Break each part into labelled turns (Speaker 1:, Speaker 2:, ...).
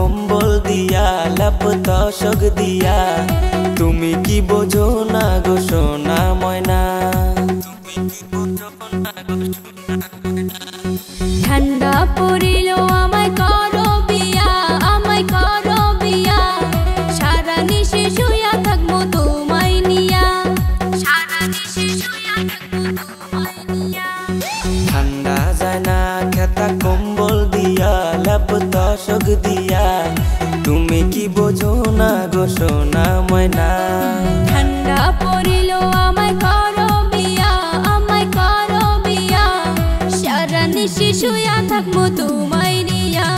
Speaker 1: কম্বল দিয়া লাপ তশক দিয়া তুমি কি বোঝো না গো সোনা ময়না
Speaker 2: ঠান্ডা পড়িল আমায় করো বিয়া সারা নিশে শুয়া থাকবো তোমায় নিয়া
Speaker 1: ঠান্ডা যায় না খেতা কম্বল দিয়া লাপ তশক দিয়া তুমি কি বোঝো না গো সোনা ময়না
Speaker 2: ঠান্ডা পড়িল আমায় করো বিয়া সারা নিশে শুয়া থাকবো তোমায় নিয়া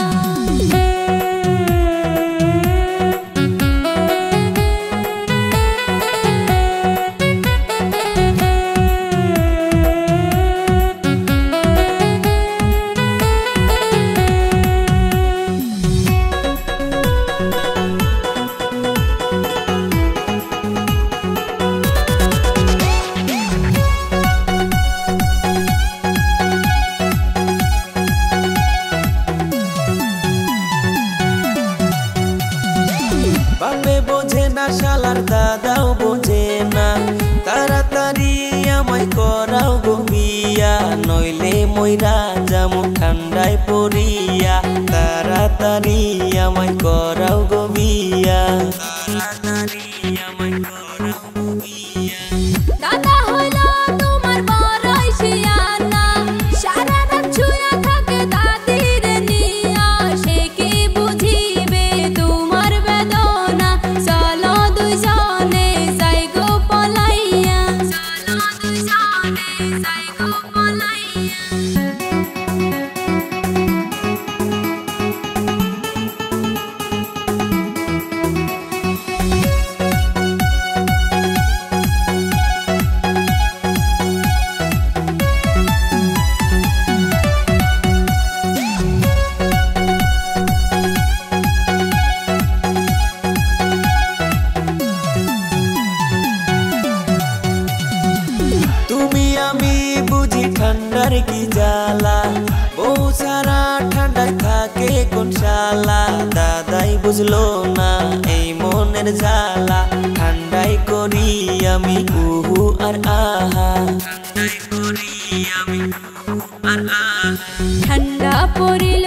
Speaker 1: বাপে বোঝে না শালার দাদাও বোঝে না তাড়াতাড়ি আমায় করাও গো বিয়া নইলে মইরা যামু ঠান্ডায় পড়িয়া তাড়াতাড়ি আমায় করাও গো বিয়া
Speaker 2: দাদা হলো তোমার বড়ই শিয়ানা সারা রাত শুয়ে থাকে দাদির নিয়া সে কি বুঝিবে তোমার বেদনা চলো দুজনে যাই গো পলাইয়া
Speaker 1: ঠান্ডার কি জ্বালা বউ সারা ঠান্ডায় থাকে কোন শালা দাদাই বুঝলো না এই মনের জ্বালা ঠান্ডায় করি আমি উহু আর আহা
Speaker 2: ঠান্ডা পড়িল